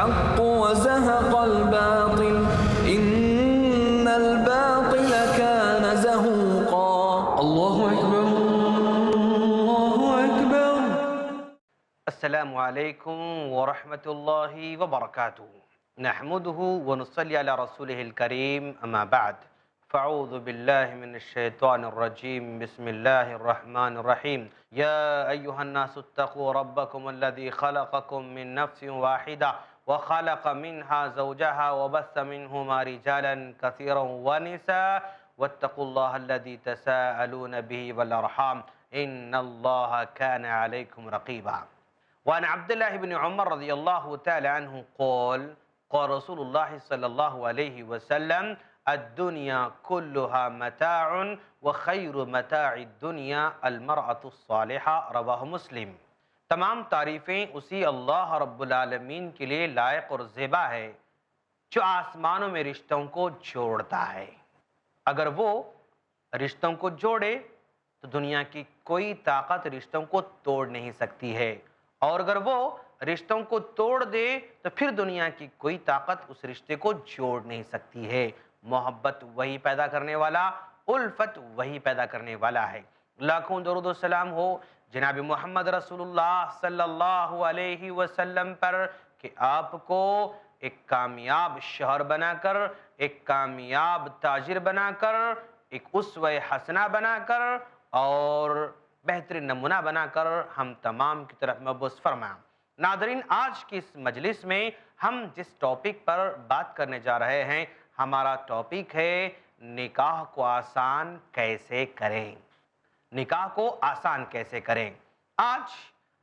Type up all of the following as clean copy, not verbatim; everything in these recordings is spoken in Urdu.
الحق وزهق الباطل إن الباطل كان زهوقا اللہ اکبر اللہ اکبر۔ السلام علیکم ورحمۃ اللہ وبرکاتہ، نحمده ونصلی علی رسولہ الکریم، اما بعد فاعوذ باللہ من الشیطان الرجیم، بسم اللہ الرحمن الرحیم۔ یا ایہا الناس اتقوا ربکم الذی خلقکم من نفس واحدہ وخلق منها زوجها وبث منهما رجالا كثيرا ونساء واتقوا الله الذي تساءلون به والارحام ان الله كان عليكم رقيبا۔ وعن عبد الله بن عمر رضي الله تعالى عنه قال قال رسول الله صلى الله عليه وسلم الدنيا كلها متاع وخير متاع الدنيا المرأة الصالحة، رواہ مسلم۔ تمام تعریفیں اسی اللہ رب العالمین کے لیے لائق اور زیبا ہے جو آسمانوں میں رشتوں کو جوڑتا ہے۔ اگر وہ رشتوں کو جوڑے تو دنیا کی کوئی طاقت رشتوں کو توڑ نہیں سکتی ہے، اور اگر وہ رشتوں کو توڑ دے تو پھر دنیا کی کوئی طاقت اس رشتے کو جوڑ نہیں سکتی ہے۔ محبت وہی پیدا کرنے والا، الفت وہی پیدا کرنے والا ہے۔ لاکھوں درود و سلام ہو جناب محمد رسول اللہ صلی اللہ علیہ وسلم پر کہ آپ کو ایک کامیاب شوہر بنا کر، ایک کامیاب تاجر بنا کر، ایک اسوہ حسنہ بنا کر اور بہترین نمونہ بنا کر ہم تمام کی طرف مبعوث فرمائیں۔ ناظرین، آج کی اس مجلس میں ہم جس ٹاپک پر بات کرنے جا رہے ہیں، ہمارا ٹاپک ہے نکاح کو آسان کیسے کریں۔ نکاح کو آسان کیسے کریں۔ آج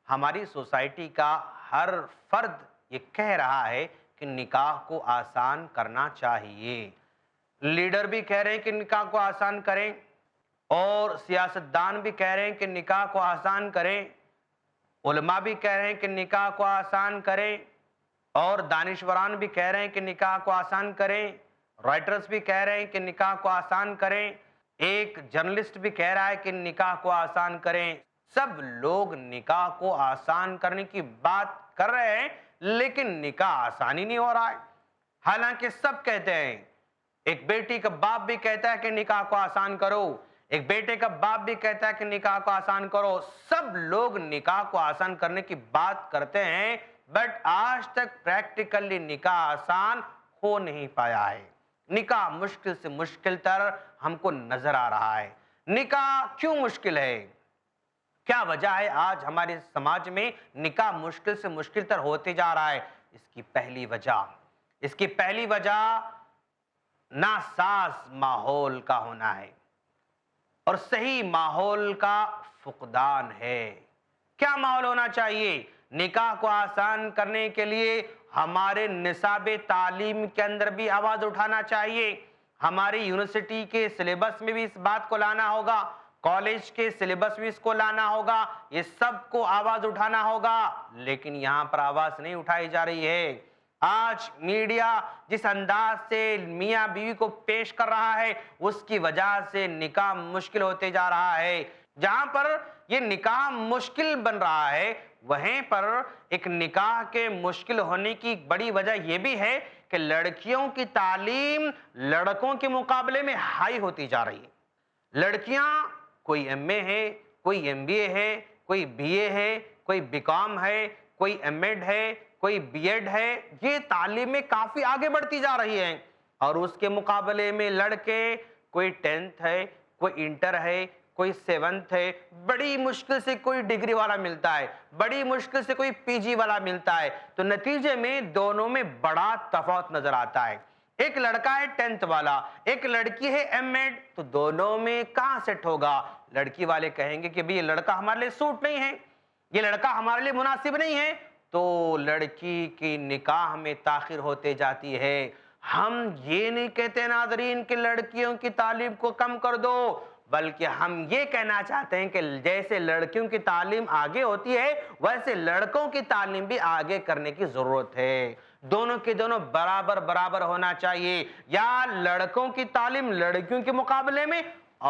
ہماری سوسائٹی کا ہر فرد یہ کہہ رہا ہے کہ نکاح کو آسان کرنا چاہیے۔ لیڈر بھی کہہ رہے ہیں کہ نکاح کو آسان کریں، اور سیاستدان بھی کہہ رہے ہیں کہ نکاح کو آسان کریں، علماء بھی کہہ رہے ہیں کہ نکاح کو آسان کریں، اور دانشوران بھی کہہ رہے ہیں کہ نکاح کو آسان کریں، رائٹرز بھی کہہ رہے ہیں کہ نکاح کو آسان کریں، ایک جرنلسٹ بھی کہہ رہا ہے کہ نکاح کو آسان کریں۔ سب لوگ نکاح کو آسان کرنے کی بات کر رہے ہیں، لیکن نکاح آسان ہی نہیں ہو رہا ہے۔ حالانکہ سب کہتے ہیں، ایک بیٹی کا باپ بھی کہتا ہے کہ نکاح کو آسان کرو، ایک بیٹے کا باپ بھی کہتا ہے کہ نکاح کو آسان کرو۔ سب لوگ نکاح کو آسان کرنے کی بات کرتے ہیں، بٹ آج تک پریکٹیکلی نکاح آسان ہو نہیں پایا ہے۔ نکاح مشکل سے مشکل تر ہم کو نظر آ رہا ہے۔ نکاح کیوں مشکل ہے؟ کیا وجہ ہے آج ہمارے سماج میں نکاح مشکل سے مشکل تر ہوتے جا رہا ہے؟ اس کی پہلی وجہ ناساز ماحول کا ہونا ہے، اور صحیح ماحول کا فقدان ہے۔ کیا ماحول ہونا چاہیے؟ نکاح کو آسان کرنے کے لیے ہمارے نصاب تعلیم کے اندر بھی آواز اٹھانا چاہیے، ہماری یونیورسٹی کے سلیبس میں بھی اس بات کو لانا ہوگا، کالج کے سلیبس میں اس کو لانا ہوگا، یہ سب کو آواز اٹھانا ہوگا، لیکن یہاں پر آواز نہیں اٹھائی جا رہی ہے۔ آج میڈیا جس انداز سے میاں بیوی کو پیش کر رہا ہے، اس کی وجہ سے نکاح مشکل ہوتے جا رہا ہے۔ جہاں پر یہ نکاح مشکل بن رہا ہے، وہیں پر ایک نکاح کے مشکل ہونے کی بڑی وجہ یہ بھی ہے کہ لڑکیوں کی تعلیم لڑکوں کے مقابلے میں ہائی ہوتی جا رہی ہے۔ لڑکیاں کوئی ایم اے ہے، کوئی ایم بی اے ہے، کوئی بی اے ہے، کوئی بی کام ہے، کوئی ایم ایڈ ہے، کوئی بی ایڈ ہے، یہ تعلیم میں کافی آگے بڑھتی جا رہی ہیں، اور اس کے مقابلے میں لڑکے کوئی 10th ہے، کوئی انٹر ہے، کوئی 7th ہے، بڑی مشکل سے کوئی ڈگری والا ملتا ہے، بڑی مشکل سے کوئی پی جی والا ملتا ہے۔ تو نتیجے میں دونوں میں بڑا تفاوت نظر آتا ہے۔ ایک لڑکا ہے 10th والا، ایک لڑکی ہے ایم ایڈ، تو دونوں میں کہاں سیٹ ہوگا؟ لڑکی والے کہیں گے کہ بھی یہ لڑکا ہمارے لیے سوٹ نہیں ہے، یہ لڑکا ہمارے لیے مناسب نہیں ہے، تو لڑکی کی نکاح میں تاخیر ہوتے جاتی ہے۔ ہم یہ نہیں کہتے ناظرین کہ لڑکیوں کی تعلیم کو کم کر دو، بلکہ ہم یہ کہنا چاہتے ہیں کہ جیسے لڑکیوں کی تعلیم آگے ہوتی ہے، ویسے لڑکوں کی تعلیم بھی آگے کرنے کی ضرورت ہے۔ دونوں کے دونوں برابر ہونا چاہیے، یا لڑکوں کی تعلیم لڑکیوں کے مقابلے میں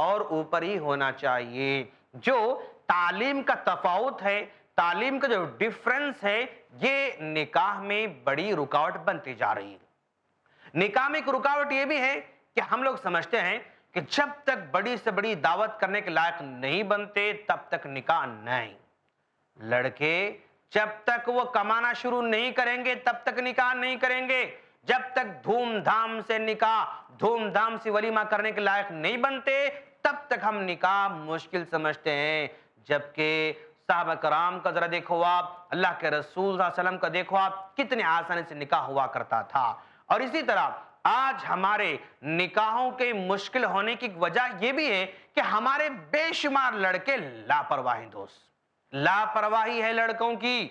اور اوپر ہی ہونا چاہیے۔ جو تعلیم کا تفاوت ہے، تعلیم کا جو ڈیفرنس ہے یہ نکاح میں بڑی رکاوٹ بنتی جا رہی ہے۔ نکاح میں ایک رکاوٹ یہ بھی ہے کہ ہم لوگ سمجھتے ہیں کہ جب تک بڑی سے بڑی دعوت کرنے کے لائق نہیں بنتے تب تک نکاح نہیں۔ لڑکے جب تک وہ کمانا شروع نہیں کریں گے تب تک نکاح نہیں کریں گے، جب تک دھوم دھام سے نکاح، دھوم دھام سے ولیمہ کرنے کے لائق نہیں بنتے تب تک ہم نکاح مشکل سمجھتے ہیں۔ جبکہ صحابہ کرام کا ذرا دیکھو آپ، اللہ کے رسول صلی اللہ علیہ وسلم کا دیکھو آپ، کتنے آسانی سے نکاح ہوا کرتا تھا۔ اور اسی طرح آج ہمارے نکاحوں کے مشکل ہونے کی وجہ یہ بھی ہے کہ ہمارے بے شمار لڑکے لاپرواہ ہیں دوست، لاپرواہی ہے لڑکوں کی۔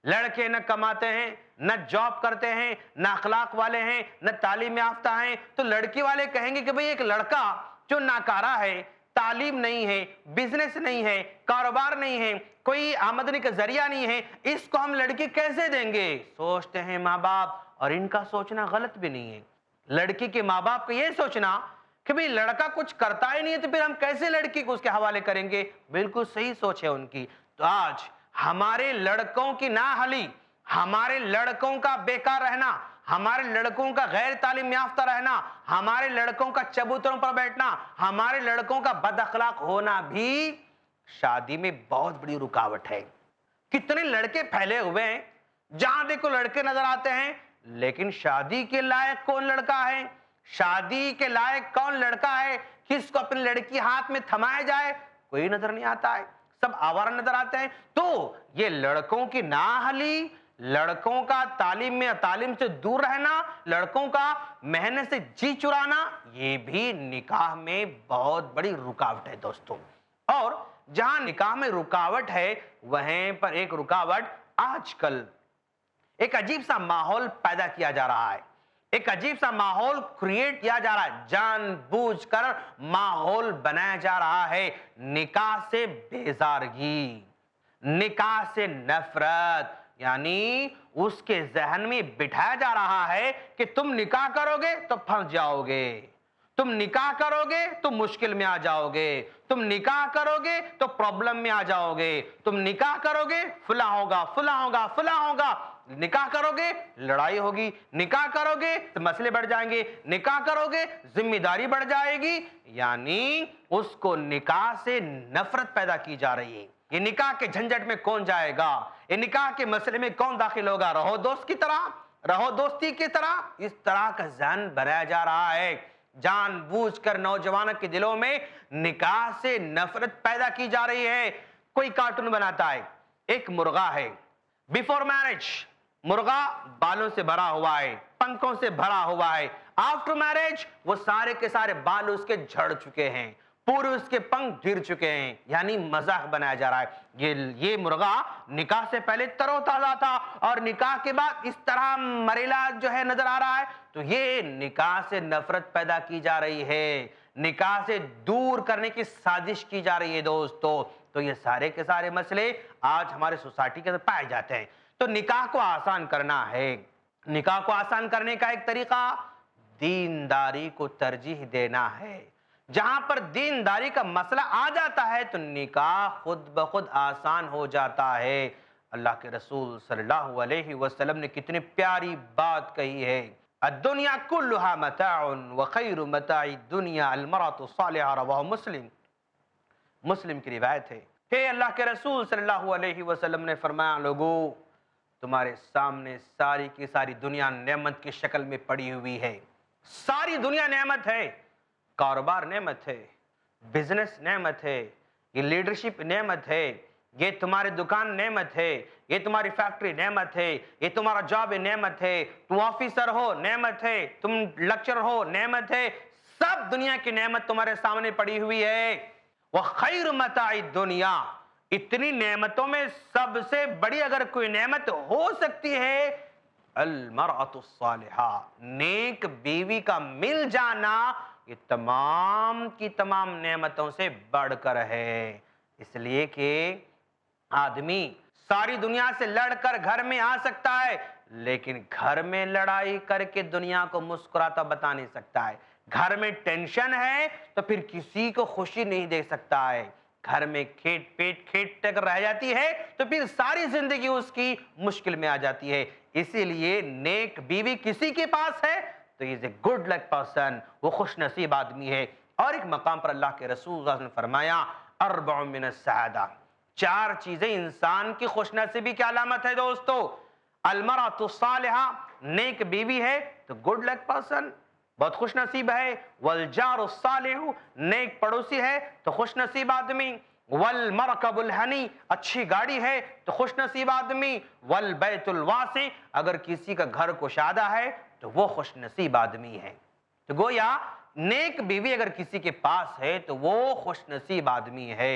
لڑکے نہ کماتے ہیں، نہ جاب کرتے ہیں، نہ اخلاق والے ہیں، نہ تعلیم یافتہ ہیں، تو لڑکی والے کہیں گے کہ بھئی ایک لڑکا جو ناکارہ ہے، تعلیم نہیں ہے، بزنس نہیں ہے، کاروبار نہیں ہے، کوئی آمدنی کا ذریعہ نہیں ہے، اس کو ہم لڑکی کیسے دیں گے؟ سوچتے ہیں ماں باپ، اور ان کا سوچنا غلط بھی نہیں ہے۔ لڑکی کے ماں باپ کو یہ سوچنا کہ بھئی لڑکا کچھ کرتا ہی نہیں ہے تو پھر ہم کیسے لڑکی کو اس کے حوالے کریں گے؟ بالکل صحیح سوچ ہے ان کی۔ تو آج ہمارے لڑکوں کی نااہلی، ہمارے لڑکوں کا بیکار رہنا، ہمارے لڑکوں کا غیر تعلیم یافتہ رہنا، ہمارے لڑکوں کا چبوتروں پر بیٹھنا، ہمارے لڑکوں کا بد اخلاق ہونا بھی شادی میں بہت بڑی رکاوٹ ہے۔ کتنے لڑکے پھیلے ہوئے ہیں، جہاں دیکھو لڑکے نظر آتے ہیں، لیکن شادی کے لائق کون لڑکا ہے؟ شادی کے لائق کون لڑکا ہے کس کو اپنی لڑکی ہاتھ میں تھمایا جائے؟ کوئی نظر نہیں آتا ہے، سب آوارہ نظر آتے ہیں۔ تو یہ لڑکوں کی نااہلی، لڑکوں کا تعلیم سے دور رہنا، لڑکوں کا محنت سے جی چرانا، یہ بھی نکاح میں بہت بڑی رکاوٹ ہے دوستوں۔ اور جہاں نکاح میں رکاوٹ ہے وہیں پر ایک رکاوٹ آج کل ایک عجیب سا ماحول پیدا کیا جا رہا ہے، ایک عجیب سا ماحول کریٹ کیا جا رہا ہے، جان بوجھ کر ماحول بنایا جا رہا ہے نکاح سے بیزارگی، نکاح سے نفرت، یعنی اس کے ذہن میں بٹھایا جا رہا ہے کہ تم نکاح کرو گے تو پھنس جاؤ گے، تم نکاح کرو گے تو مشکل میں آ جاؤ گے، تم نکاح کرو گے تو پرابلم میں آ جاؤ گے، تم نکاح کرو گے فلاں ہوگا فلاں ہوگا فلاں ہوگا، نکاح کرو گے لڑائی ہوگی، نکاح کرو گے تو مسئلے بڑھ جائیں گے، نکاح کرو گے ذمہ داری بڑھ جائے گی، یعنی اس کو نکاح سے نفرت پیدا کی جا رہی ہے۔ یہ نکاح کے جھنجٹ میں کون جائے گا؟ یہ نکاح کے مسئلے میں کون داخل ہوگا؟ رہو دوست کی طرح، رہو دوستی کی طرح، اس طرح کا ذہن بنایا جا رہا ہے۔ جان بوجھ کر نوجوانوں کے دلوں میں نکاح سے نفرت پیدا کی جا رہی ہے۔ کوئی کارٹون بناتا ہے، ایک مرغا ہے، بیفور میرج مرغا بالوں سے بھرا ہوا ہے، پنکھوں سے بھرا ہوا ہے، آفٹر میرج وہ سارے کے سارے بال اس کے جھڑ چکے ہیں، پورے اس کے پنکھ گر چکے ہیں، یعنی مذاق بنایا جا رہا ہے۔ یہ مرغا نکاح سے پہلے تر و تازہ تھا اور نکاح کے بعد اس طرح مریلا جو ہے نظر آ رہا ہے۔ تو یہ نکاح سے نفرت پیدا کی جا رہی ہے، نکاح سے دور کرنے کی سازش کی جا رہی ہے دوستو۔ تو یہ سارے کے سارے مسئلے آج ہمارے سوسائٹی کے اندر پائے جاتے ہیں۔ تو نکاح کو آسان کرنا ہے، نکاح کو آسان کرنے کا ایک طریقہ دینداری کو ترجیح دینا ہے۔ جہاں پر دینداری کا مسئلہ آ جاتا ہے تو نکاح خود بخود آسان ہو جاتا ہے۔ اللہ کے رسول صلی اللہ علیہ وسلم نے کتنی پیاری بات کہی ہے، الدنیا کلها متاع وخیر متاع الدنیا المرأة الصالحہ، رواہ مسلم۔ مسلم کی روایت ہے کہ اللہ کے رسول صلی اللہ علیہ وسلم نے فرمایا، لوگو تمہارے سامنے ساری کی ساری دنیا نعمت کی شکل میں پڑی ہوئی ہے، ساری دنیا نعمت ہے، کاروبار نعمت ہے، بزنس نعمت ہے، یہ لیڈرشپ نعمت ہے، یہ تمہاری دکان نعمت ہے، یہ تمہاری فیکٹری نعمت ہے، یہ تمہارا جاب نعمت ہے، تم آفیسر ہو نعمت ہے، تم لیکچر ہو نعمت ہے، سب دنیا کی نعمت تمہارے سامنے پڑی ہوئی ہے۔ وَخَيْرُ مَتَاعِ الدُّنْيَا، اتنی نعمتوں میں سب سے بڑی اگر کوئی نعمت ہو سکتی ہے المرأة الصالحہ، نیک بیوی کا مل جانا، یہ تمام کی تمام نعمتوں سے بڑھ کر ہے۔ اس لیے کہ آدمی ساری دنیا سے لڑ کر گھر میں آ سکتا ہے، لیکن گھر میں لڑائی کر کے دنیا کو مسکراتا بتا نہیں سکتا ہے۔ گھر میں ٹینشن ہے تو پھر کسی کو خوشی نہیں دے سکتا ہے۔ گھر میں کھیٹ پیٹ اگر رہ جاتی ہے تو پھر ساری زندگی اس کی مشکل میں آ جاتی ہے. اسی لیے نیک بیوی کسی کے پاس ہے تو یہ گڈ لک پرسن، وہ خوش نصیب آدمی ہے. اور ایک مقام پر اللہ کے رسول صلی اللہ علیہ وسلم نے فرمایا اربع من السعادہ، 4 چیزیں انسان کی خوش نصیبی کی علامت ہے دوستو. المرأۃ الصالحہ، نیک بیوی ہے تو گڈ لک پرسن، بہت خوش نصیب ہے. والجار الصالح، نیک پڑوسی ہے تو خوش نصیب آدمی. والمرکب الحنی، اچھی گاڑی ہے تو خوش نصیب آدمی. والبیت الواسع، اگر کسی کا گھر کشادہ ہے تو وہ خوش نصیب آدمی ہے. تو گویا نیک بیوی اگر کسی کے پاس ہے تو وہ خوش نصیب آدمی ہے،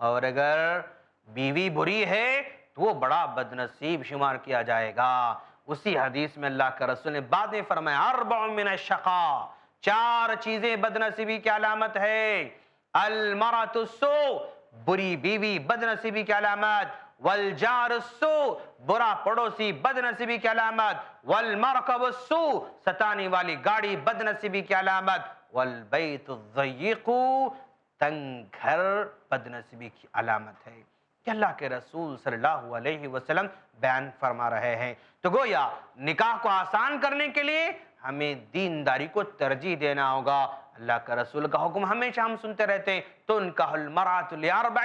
اور اگر بیوی بری ہے تو وہ بڑا بد نصیب شمار کیا جائے گا. اسی حدیث میں اللہ کا رسول نے بعد میں فرمایا اربع من الشقاء، 4 چیزیں بد نصیبی کی علامت ہے. المرأۃ السوء، بری بیوی بد نصیبی کی علامت. والجار السوء، برا پڑوسی بد نصیبی کی علامت. والمرکب السوء، ستانے والی گاڑی بد نصیبی کی علامت. والبیت الضیق، تنگ گھر بد نصیبی کی علامت ہے. کہ اللہ کے رسول صلی اللہ علیہ وسلم بیان فرما رہے ہیں. تو گویا نکاح کو آسان کرنے کے لیے ہمیں دینداری کو ترجیح دینا ہوگا. اللہ کا رسول کا حکم ہمیشہ ہم سنتے رہتے ہیں تنکح المرأۃ لاربع،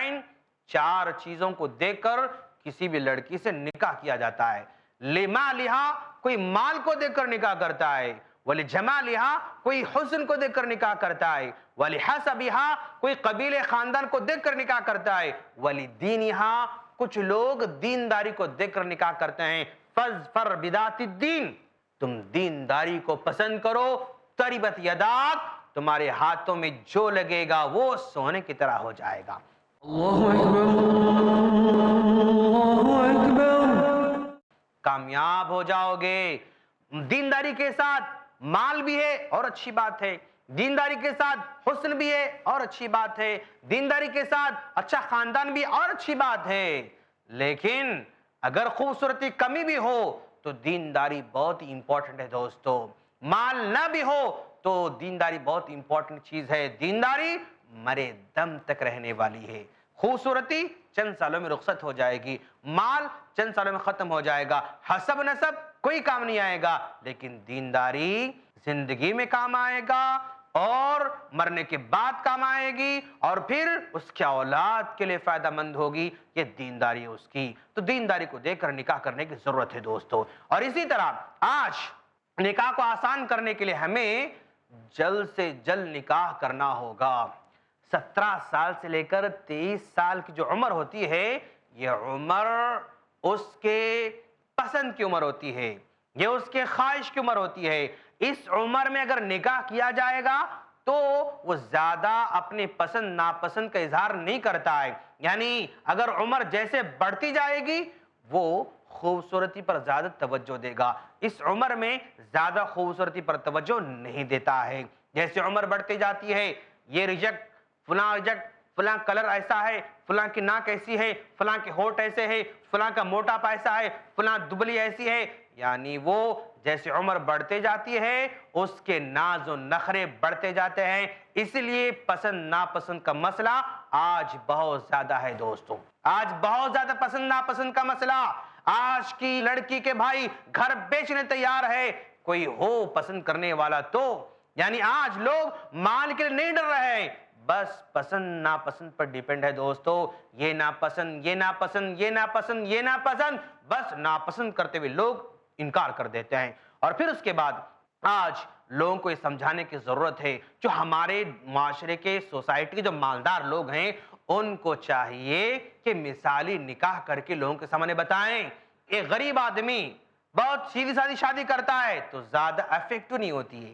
4 چیزوں کو دیکھ کر کسی بھی لڑکی سے نکاح کیا جاتا ہے. لمالہا، کوئی مال کو دیکھ کر نکاح کرتا ہے. ولجمالہا، کوئی حسن کو دیکھ کر نکاح کرتا ہے. ولحسبہا، کوئی قبیلے خاندان کو دیکھ کر نکاح کرتا ہے. ولدینہا، کچھ لوگ دینداری کو دیکھ کر نکاح کرتے ہیں. فاظفر بذات الدین، تم دینداری کو پسند کرو. تربت یداک، تمہارے ہاتھوں میں جو لگے گا وہ سونے کی طرح ہو جائے گا. اللہ اکبر، اللہ اکبر. کامیاب ہو جاؤ گے. دینداری کے ساتھ مال بھی ہے اور اچھی بات ہے، دینداری کے ساتھ حسن بھی ہے اور اچھی بات ہے، دینداری کے ساتھ اچھا خاندان بھی اور اچھی بات ہے. لیکن اگر خوبصورتی کمی بھی ہو تو دینداری بہت امپورٹنٹ ہے دوستو. مال نہ بھی ہو تو دینداری بہت امپورٹنٹ چیز ہے. دینداری مرے دم تک رہنے والی ہے. خوبصورتی چند سالوں میں رخصت ہو جائے گی، مال چند سالوں میں ختم ہو جائے گا، حسب نسب کوئی کام نہیں آئے گا، لیکن دینداری زندگی میں کام آئے گا اور مرنے کے بعد کام آئے گی، اور پھر اس کی اولاد کے لیے فائدہ مند ہوگی. یہ دینداری ہے اس کی. تو دینداری کو دیکھ کر نکاح کرنے کی ضرورت ہے دوستو. اور اسی طرح آج نکاح کو آسان کرنے کے لیے ہمیں جلد سے جلد نکاح کرنا ہوگا. 17 سال سے لے کر 23 سال کی جو عمر ہوتی ہے، یہ عمر اس کے پسند کی عمر ہوتی ہے، یہ اس کے خواہش کی عمر ہوتی ہے. اس عمر میں اگر نکاح کیا جائے گا تو وہ زیادہ اپنے پسند ناپسند کا اظہار نہیں کرتا ہے. یعنی اگر عمر جیسے بڑھتی جائے گی وہ خوبصورتی پر زیادہ توجہ دے گا. اس عمر میں زیادہ خوبصورتی پر توجہ نہیں دیتا ہے. جیسے عمر بڑھتی جاتی ہے، یہ ریجیکٹ، فلاں ریجیکٹ، فلاں کلر ایسا ہے، فلاں کی ناک ایسی ہے، فلاں کے ہونٹ ایسے ہے، فلاں کا موٹاپا ایسا ہے، فلاں دبلی ایسی ہے. یعنی وہ جیسے عمر بڑھتے جاتی ہے اس کے ناز و نخرے بڑھتے جاتے ہیں. اس لیے پسند ناپسند کا مسئلہ آج بہت زیادہ ہے دوستو. آج بہت زیادہ پسند ناپسند کا مسئلہ. آج کی لڑکی کے بھائی گھر بیچنے تیار ہے، کوئی ہو پسند کرنے والا تو. یعنی آج لوگ مال کے لیے نہیں ڈر رہے ہیں، بس پسند ناپسند پر ڈیپینڈ ہے دوستو. یہ ناپسند، یہ ناپسند، یہ ناپسند، یہ ناپسند، بس ناپسند کرتے ہوئے لوگ انکار کر دیتے ہیں. اور پھر اس کے بعد آج لوگوں کو یہ سمجھانے کی ضرورت ہے، جو ہمارے معاشرے کے سوسائٹی کے جو مالدار لوگ ہیں ان کو چاہیے کہ مثالی نکاح کر کے لوگوں کے سامنے بتائیں. ایک غریب آدمی بہت سیدھی سادی شادی کرتا ہے تو زیادہ افیکٹو نہیں ہوتی ہے،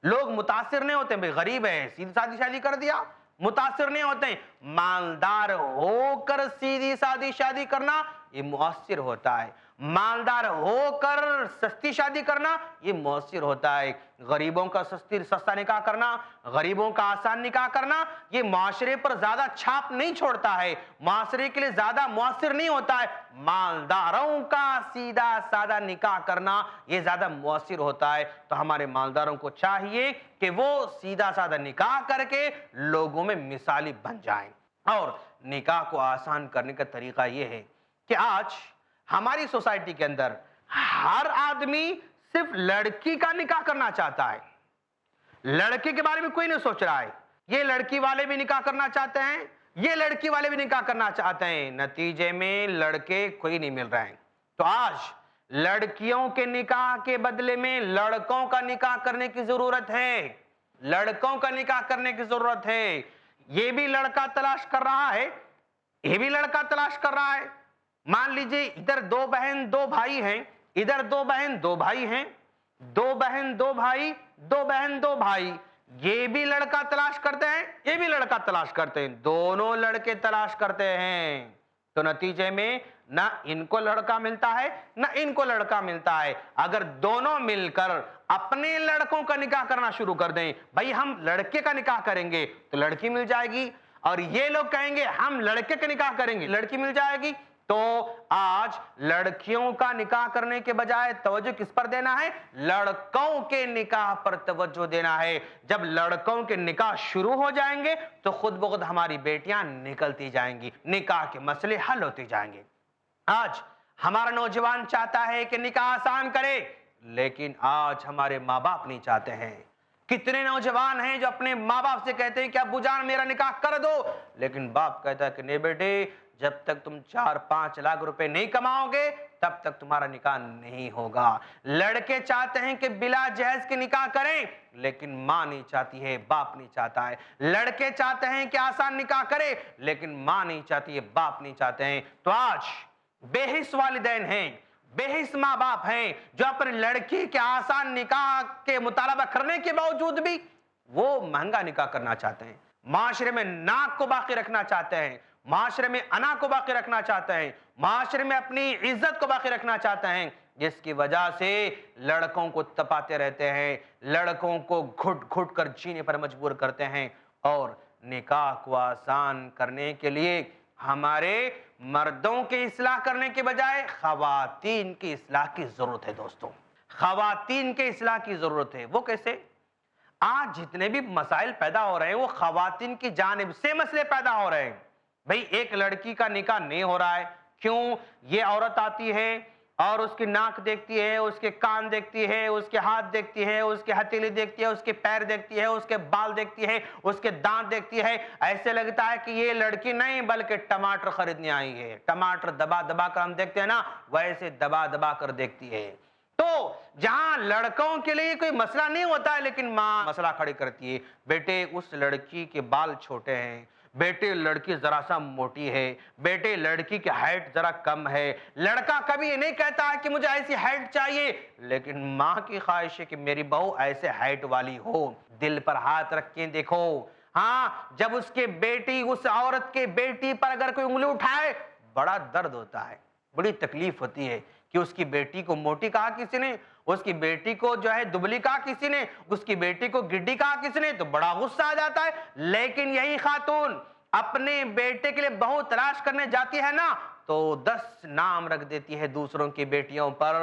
لوگ متاثر نہیں ہوتے. بھئی غریب ہے سیدھی سادی شادی کر دیا، متاثر نہیں ہوتے. مالدار ہو کر سیدھی سادی شادی کرنا یہ مؤثر ہوتا ہے. مالدار ہو کر سستی شادی کرنا یہ مؤثر ہوتا ہے. غریبوں کا سستا نکاح کرنا، غریبوں کا آسان نکاح کرنا یہ معاشرے پر زیادہ چھاپ نہیں چھوڑتا ہے، معاشرے کے لیے زیادہ مؤثر نہیں ہوتا ہے. مالداروں کا سیدھا سادہ نکاح کرنا یہ زیادہ مؤثر ہوتا ہے. تو ہمارے مالداروں کو چاہیے کہ وہ سیدھا سادہ نکاح کر کے لوگوں میں مثالی بن جائیں. اور نکاح کو آسان کرنے کا طریقہ یہ ہے کہ آج ہماری سوسائٹی کے اندر ہر آدمی صرف لڑکی کا نکاح کرنا چاہتا ہے، لڑکے کے بارے میں کوئی نہیں سوچ رہا ہے۔ یہ لڑکی والے بھی نکاح کرنا چاہتے ہیں، یہ لڑکی والے بھی نکاح کرنا چاہتے ہیں، نتیجے میں لڑکے کوئی نہیں مل رہے ہیں۔ تو آج لڑکیوں کے نکاح کے بدلے میں لڑکوں کا نکاح کرنے کی ضرورت ہے، لڑکوں کا نکاح کرنے کی ضرورت ہے۔ یہ بھی لڑکا تلاش کر رہا ہے، یہ بھی لڑکا تلاش کر رہا ہے۔ مان لیجئے ادھر دو بہن دو بھائی ہیں، ادھر دو بہن دو بھائی ہیں، دو بہن دو بھائی، دو بہن دو بھائی، یہ بھی لڑکا تلاش کرتے ہیں، یہ بھی لڑکا تلاش کرتے ہیں، دونوں لڑکے تلاش کرتے ہیں۔ تو نتیجے میں نہ ان کو لڑکا ملتا ہے نہ ان کو لڑکا ملتا ہے۔ اگر دونوں مل کر اپنے لڑکوں کا نکاح کرنا شروع کر دیں، بھائی ہم لڑکے کا نکاح کریں گے تو لڑکی مل جائے گی، اور یہ لوگ کہیں گے ہم لڑکے کا نکاح کریں گے لڑکی مل جائے گی، تو آج لڑکیوں کا نکاح کرنے کے بجائے توجہ کس پر دینا ہے؟ لڑکوں کے نکاح پر توجہ دینا ہے۔ جب لڑکوں کے نکاح شروع ہو جائیں گے تو خود بخود ہماری بیٹیاں نکلتی جائیں گی، نکاح کے مسئلے حل ہوتے جائیں گے۔ آج ہمارا نوجوان چاہتا ہے کہ نکاح آسان کرے، لیکن آج ہمارے ماں باپ نہیں چاہتے ہیں۔ کتنے نوجوان ہیں جو اپنے ماں باپ سے کہتے ہیں کہ ابو جان میرا نکاح کر دو، لیکن باپ کہتا ہے کہ نہیں بیٹے، جب تک تم 4-5 لاکھ روپے نہیں کماؤ گے تب تک تمہارا نکاح نہیں ہوگا۔ لڑکے چاہتے ہیں کہ بلا جہیز کے نکاح کریں، لیکن ماں نہیں چاہتی ہے، باپ نہیں چاہتا ہے۔ لڑکے چاہتے ہیں کہ آسان نکاح کرے، لیکن ماں نہیں چاہتی ہے، باپ نہیں چاہتے ہیں۔ تو آج بے حس والدین ہیں، بے حس ماں باپ ہیں جو اپنی لڑکی کے آسان نکاح کے مطالبہ کرنے کے باوجود بھی وہ مہنگا نکاح کرنا چاہتے ہیں، معاشرے میں ناک کو باقی رکھنا چاہتے ہیں، معاشرے میں انا کو باقی رکھنا چاہتے ہیں، معاشرے میں اپنی عزت کو باقی رکھنا چاہتے ہیں، جس کی وجہ سے لڑکوں کو تپاتے رہتے ہیں، لڑکوں کو گھٹ گھٹ کر جینے پر مجبور کرتے ہیں، اور نکاح کو آسان کرنے کے لیے ہمارے مردوں کی اصلاح کرنے کے بجائے خواتین کی اصلاح کی ضرورت ہے۔ دوستوں، خواتین کی اصلاح کی ضرورت ہے۔ وہ کیسے؟ آج جتنے بھی مسائل پیدا ہو رہے ہیں وہ خواتین کی جانب سے مسئلے پیدا ہو رہے ہیں۔ بھئی ایک لڑکی کا نکاح نہیں ہو رہا ہے، کیوں؟ یہ عورت آتی ہے اور اس کی ناک دیکھتی ہے، اس کے کان دیکھتی ہے، اس کے ہاتھ دیکھتی ہے، اس کے ہتھیلی دیکھتی ہے، اس کے پیر دیکھتی ہے، اس کے بال دیکھتی ہے، اس کے دانت دیکھتی ہے، ایسے لگتا ہے کہ یہ لڑکی نہیں بلکہ ٹماٹر خریدنے آئی ہے۔ ٹماٹر دبا دبا کر ہم دیکھتے ہیں نا، ویسے دبا دبا کر دیکھتی ہے۔ تو جہاں لڑکوں کے لیے کوئی مسئلہ نہیں ہوتا ہے لیکن ماں مسئلہ کھڑی کرتی ہے، بیٹے اس لڑکی کے بال چھوٹے ہیں، بیٹے لڑکی ذرا سا موٹی ہے، بیٹے لڑکی کی ہائٹ ذرا کم ہے۔ لڑکا کبھی یہ نہیں کہتا ہے کہ مجھے ایسی ہائٹ چاہیے، لیکن ماں کی خواہش ہے کہ میری بہو ایسے ہائٹ والی ہو۔ دل پر ہاتھ رکھ کے دیکھو، ہاں جب اس کے بیٹی، اس عورت کے بیٹی پر اگر کوئی انگلی اٹھائے بڑا درد ہوتا ہے، بڑی تکلیف ہوتی ہے کہ اس کی بیٹی کو موٹی کہا کسی نے، اس کی بیٹی کو جو ہے دبلی کہا کسی نے، اس کی بیٹی کو گڈی کہا کسی نے، تو بڑا غصہ آ جاتا ہے۔ لیکن یہی خاتون اپنے بیٹے کے لیے بہو تلاش کرنے جاتی ہے نا تو 10 نام رکھ دیتی ہے دوسروں کی بیٹیوں پر۔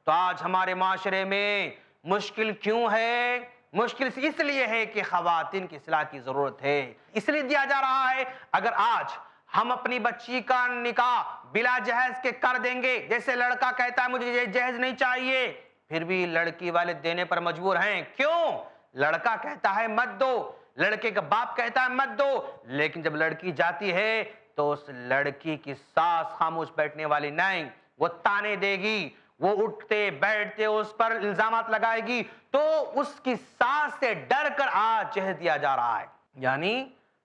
تو آج ہمارے معاشرے میں مشکل کیوں ہے؟ مشکل اس لیے ہے کہ خواتین کی اصلاح کی ضرورت ہے، اس لیے دیا جا رہا ہے۔ اگر آج ہم اپنی بچی کا نکاح بلا جہیز کے کر دیں گے، جیسے لڑکا کہتا ہے مجھے یہ جہیز نہیں چاہیے، پھر بھی لڑکی والے دینے پر مجبور ہیں، کیوں؟ لڑکا کہتا ہے مت دو، لڑکے کا باپ کہتا ہے مت دو، لیکن جب لڑکی جاتی ہے تو اس لڑکی کی ساس خاموش بیٹھنے والی نہیں، وہ تانے دے گی، وہ اٹھتے بیٹھتے اس پر الزامات لگائے گی، تو اس کی ساس سے ڈر کر آج جہیز دیا جا رہا ہے۔ یعنی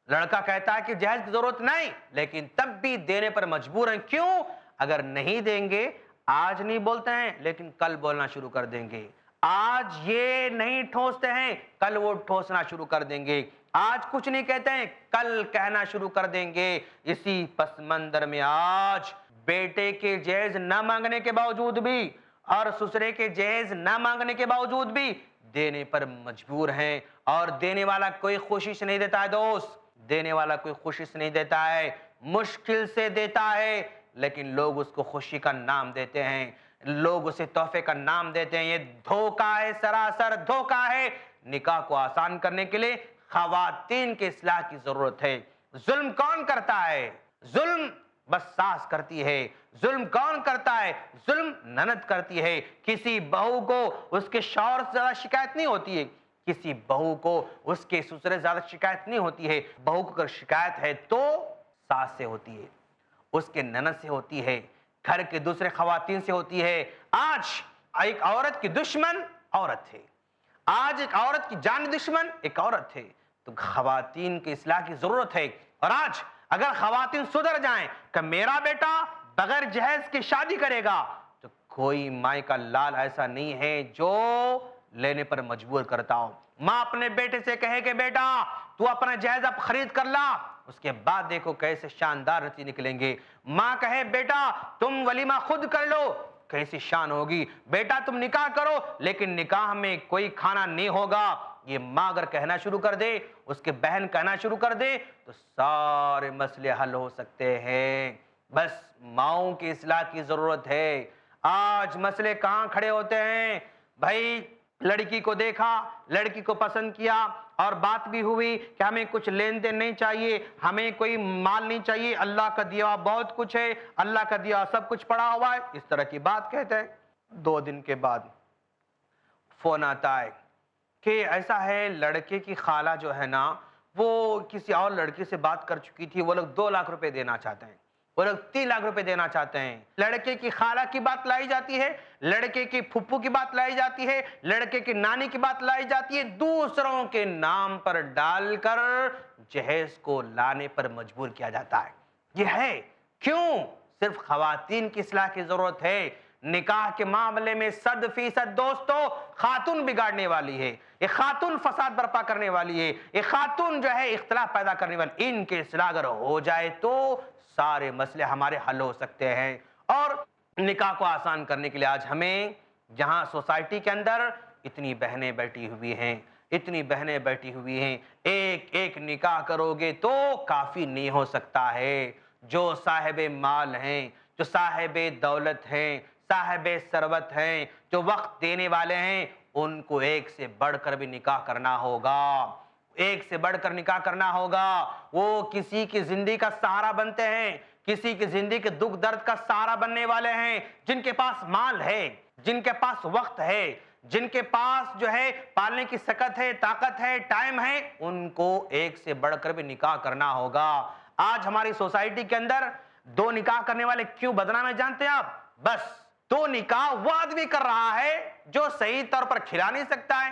لڑکا کہتا ہے کہ جہیز کی ضرورت نہیں، لیکن تب بھی دینے پر مجبور ہیں، کیوں؟ اگر نہیں دیں گے، آج نہیں بولتے ہیں لیکن کل بولنا شروع کر دیں گے، آج یہ نہیں ٹھوستے ہیں کل وہ ٹھوسنا شروع کر دیں گے، آج کچھ نہیں کہتے ہیں کل کہنا شروع کر دیں گے۔ اسی پس منظر میں آج بیٹے کے جہیز نہ مانگنے کے باوجود بھی اور سسرے کے جہیز نہ مانگنے کے باوجود بھی دینے پر مجبور ہیں، اور دینے والا کوئی خوشش نہیں دیتا ہے دوست، دینے والا کوئی خوشش نہیں دیتا ہے، مشکل سے دیتا ہے، لیکن لوگ اس کو خوشی کا نام دیتے ہیں، لوگ اسے تحفے کا نام دیتے ہیں۔ یہ دھوکہ ہے، سراسر دھوکہ ہے۔ نکاح کو آسان کرنے کے لیے خواتین کی اصلاح کی ضرورت ہے۔ ظلم کون کرتا ہے؟ ظلم بس ساس کرتی ہے۔ ظلم کون کرتا ہے؟ ظلم نند کرتی ہے۔ کسی بہو کو اس کے شوہر سے زیادہ شکایت نہیں ہوتی ہے، کسی بہو کو اس کے سسر سے زیادہ شکایت نہیں ہوتی ہے۔ بہو کو اگر شکایت ہے تو ساس سے ہوتی ہے، اس کے نند سے ہوتی ہے، گھر کے دوسرے خواتین سے ہوتی ہے۔ آج ایک عورت کی دشمن عورت ہے، آج ایک عورت کی جان دشمن ایک عورت ہے، تو خواتین کی اصلاح کی ضرورت ہے۔ اور آج اگر خواتین سدھر جائیں کہ میرا بیٹا بغیر جہیز کی شادی کرے گا، تو کوئی ماں کا لال ایسا نہیں ہے جو لینے پر مجبور کرتا ہو۔ ماں اپنے بیٹے سے کہے کہ بیٹا تو اپنا جہیز اب خرید کر لا، اس کے بعد دیکھو کیسے شاندار نتیجے نکلیں گے۔ ماں کہے بیٹا تم ولیمہ خود کر لو، کیسی شان ہوگی۔ بیٹا تم نکاح کرو لیکن نکاح میں کوئی کھانا نہیں ہوگا، یہ ماں اگر کہنا شروع کر دے، اس کے بہن کہنا شروع کر دے، تو سارے مسئلے حل ہو سکتے ہیں۔ بس ماؤں کی اصلاح کی ضرورت ہے۔ آج مسئلے کہاں کھڑے ہوتے ہیں؟ بھائی لڑکی کو دیکھا، لڑکی کو پسند کیا اور بات بھی ہوئی کہ ہمیں کچھ لین دین نہیں چاہیے، ہمیں کوئی مال نہیں چاہیے، اللہ کا دیا بہت کچھ ہے، اللہ کا دیا سب کچھ پڑا ہوا ہے، اس طرح کی بات کہتے ہیں۔ 2 دن کے بعد فون آتا ہے کہ ایسا ہے لڑکے کی خالہ جو ہے نا وہ کسی اور لڑکی سے بات کر چکی تھی، وہ لوگ 2 لاکھ روپے دینا چاہتے ہیں، وہ لوگ 3 لاکھ روپے دینا چاہتے ہیں۔ لڑکے کی خالہ کی بات لائی جاتی ہے، لڑکے کی پھپھو کی بات لائی جاتی ہے، لڑکے کی نانی کی بات لائی جاتی ہے، دوسروں کے نام پر ڈال کر جہیز کو لانے پر مجبور کیا جاتا ہے۔ یہ ہے کیوں؟ صرف خواتین کی اصلاح کی ضرورت ہے۔ نکاح کے معاملے میں 100% دوستو خاتون بگاڑنے والی ہے، ایک خاتون فساد برپا کرنے والی ہے، ایک خاتون جو ہے اختلاف پیدا کرنے والی۔ ان کے اصلاح اگر ہو جائے تو سارے مسئلے ہمارے حل ہو سکتے ہیں۔ اور نکاح کو آسان کرنے کے لیے آج ہمیں جہاں سوسائٹی کے اندر اتنی بہنیں بیٹھی ہوئی ہیں، اتنی بہنیں بیٹھی ہوئی ہیں، ایک ایک نکاح کرو گے تو کافی نہیں ہو سکتا ہے۔ جو صاحب مال ہیں، جو صاحب دولت ہیں، صاحب ثروت ہیں، جو وقت دینے والے ہیں، ان کو ایک سے بڑھ کر بھی نکاح کرنا ہوگا، ایک سے بڑھ کر نکاح کرنا ہوگا۔ وہ کسی کی زندگی کا سہارا بنتے ہیں، کسی کی زندگی کے دکھ درد کا سہارا بننے والے ہیں، جن کے پاس مال ہے، جن کے پاس وقت ہے، جن کے پاس جو ہے پالنے کی سکت ہے، طاقت ہے، ٹائم ہے، ان کو ایک سے بڑھ کر بھی نکاح کرنا ہوگا۔ آج ہماری سوسائٹی کے اندر 2 نکاح کرنے والے کیوں بدنام ہیں جانتے ہیں آپ؟ بس 2 نکاح وہ آدمی کر رہا ہے جو صحیح طور پر کھلا نہیں سکتا ہے،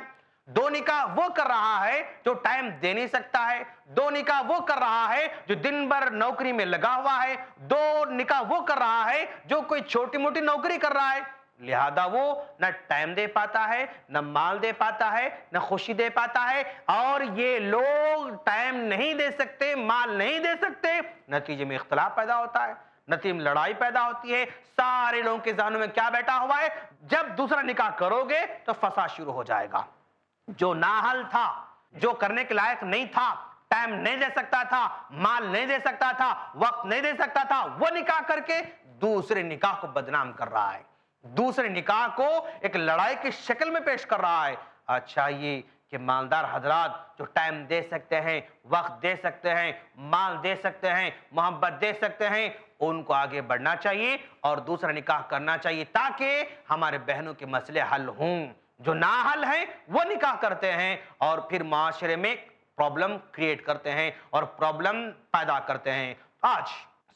2 نکاح وہ کر رہا ہے جو ٹائم دے نہیں سکتا ہے، 2 نکاح وہ کر رہا ہے جو دن بھر نوکری میں لگا ہوا ہے، 2 نکاح وہ کر رہا ہے جو کوئی چھوٹی موٹی نوکری کر رہا ہے، لہذا وہ نہ ٹائم دے پاتا ہے، نہ مال دے پاتا ہے، نہ خوشی دے پاتا ہے۔ اور یہ لوگ ٹائم نہیں دے سکتے، مال نہیں دے سکتے، نتیجے میں اختلاف پیدا ہوتا ہے، نتیجے میں لڑائی پیدا ہوتی ہے۔ سارے لوگوں کے ذہنوں میں کیا بیٹھا ہوا ہے؟ جب دوسرا نکاح کرو گے تو فساد شروع ہو جائے گا۔ جو نااہل تھا، جو کرنے کے لائق نہیں تھا، ٹائم نہیں دے سکتا تھا، مال نہیں دے سکتا تھا، وقت نہیں دے سکتا تھا، وہ نکاح کر کے دوسرے نکاح کو بدنام کر رہا ہے، دوسرے نکاح کو ایک لڑائی کی شکل میں پیش کر رہا ہے۔ اچھا یہ کہ مالدار حضرات جو ٹائم دے سکتے ہیں، وقت دے سکتے ہیں، مال دے سکتے ہیں، محبت دے سکتے ہیں، ان کو آگے بڑھنا چاہیے اور دوسرا نکاح کرنا چاہیے تاکہ ہمارے بہنوں کے مسئلے حل ہوں۔ جو نااہل ہیں وہ نکاح کرتے ہیں اور پھر معاشرے میں پرابلم کریٹ کرتے ہیں اور پرابلم پیدا کرتے ہیں۔ آج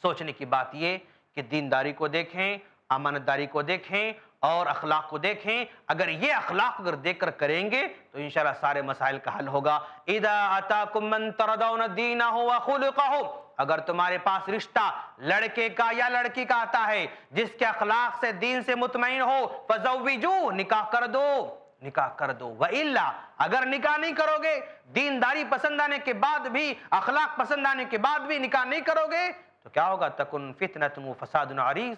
سوچنے کی بات یہ کہ دینداری کو دیکھیں، امانتداری کو دیکھیں اور اخلاق کو دیکھیں۔ اگر یہ اخلاق اگر دیکھ کر کریں گے تو انشاءاللہ سارے مسائل کا حل ہوگا۔ اذا اتاکم من ترضون دینہ وخلقہ، اگر تمہارے پاس رشتہ لڑکے کا یا لڑکی کا آتا ہے جس کے اخلاق سے، دین سے مطمئن ہو، فزوجوہ، نکاح کر دو، نکاح کر دو۔ وَإِلَّا، اگر نکاح نہیں کرو گے، دینداری پسند آنے کے بعد بھی، اخلاق پسند آنے کے بعد بھی نکاح نہیں کرو گے تو کیا ہوگا؟ تکن فتنۃ وفساد عریض،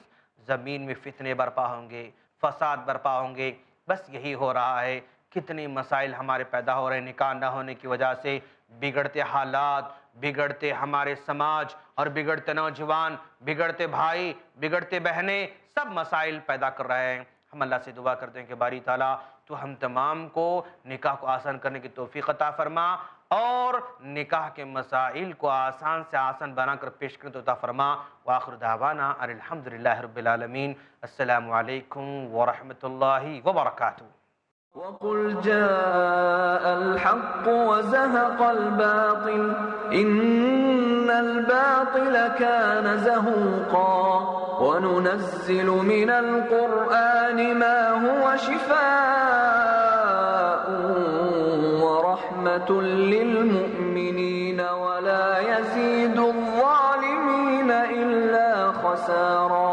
زمین میں فتنے برپا ہوں گے، فساد برپا ہوں گے۔ بس یہی ہو رہا ہے۔ کتنے مسائل ہمارے پیدا ہو رہے ہیں نکاح نہ ہونے کی وجہ سے، بگڑتے حالات، بگڑتے ہمارے سماج اور بگڑتے نوجوان، بگڑتے بھائی، بگڑتے بہنیں، سب مسائل پیدا کر رہے ہیں۔ ہم اللہ سے دعا کرتے ہیں کہ باری تعالیٰ تو ہم تمام کو نکاح کو آسان کرنے کی توفیق عطا فرما اور نکاح کے مسائل کو آسان سے آسان بنا کر پیش کرنے تو عطا فرما۔ وآخر دعوانا ان الحمدللہ رب العالمین۔ السلام علیکم ورحمۃ اللہ وبرکاتہ۔ وقل جاء الحق وزهق الباطل إن الباطل كان زهوقا وننزل من القرآن ما هو شفاء ورحمة للمؤمنين ولا يزيد الظالمين إلا خسارا۔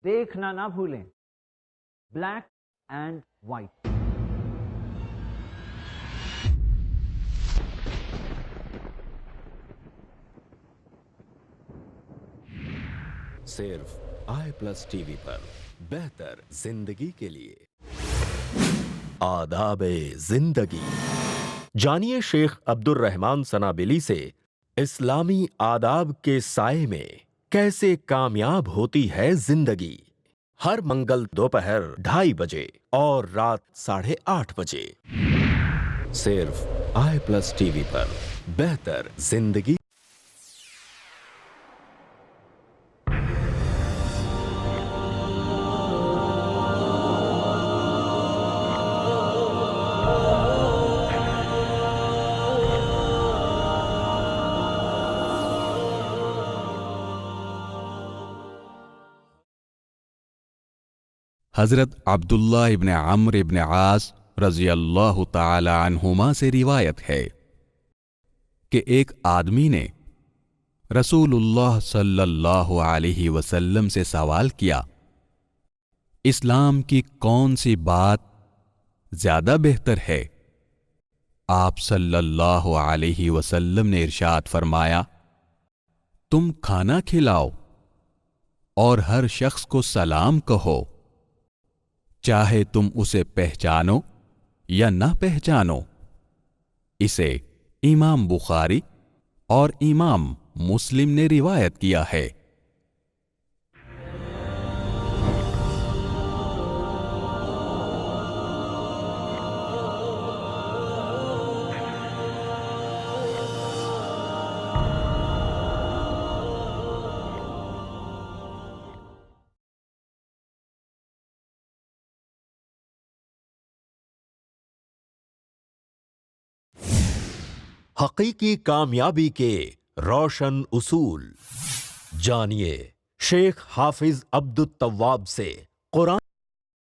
دیکھنا نہ بھولیں بلیک اینڈ وائٹ۔ صرف i+ TV پر بہتر زندگی کے لیے۔ آداب زندگی جانیے شیخ عبد الرحمن سنابلی سے اسلامی آداب کے سائے میں کیسے کامیاب ہوتی ہے زندگی۔ ہر منگل دوپہر 2:30 بجے اور رات 8:30 بجے صرف i+ TV پر بہتر زندگی۔ حضرت عبداللہ ابن عمرو ابن عاص رضی اللہ تعالی عنہما سے روایت ہے کہ ایک آدمی نے رسول اللہ صلی اللہ علیہ وسلم سے سوال کیا، اسلام کی کون سی بات زیادہ بہتر ہے؟ آپ صلی اللہ علیہ وسلم نے ارشاد فرمایا، تم کھانا کھلاؤ اور ہر شخص کو سلام کہو، چاہے تم اسے پہچانو یا نہ پہچانو۔ اسے امام بخاری اور امام مسلم نے روایت کیا ہے۔ حقیقی کامیابی کے روشن اصول جانیے شیخ حافظ عبد التواب سے۔ قرآن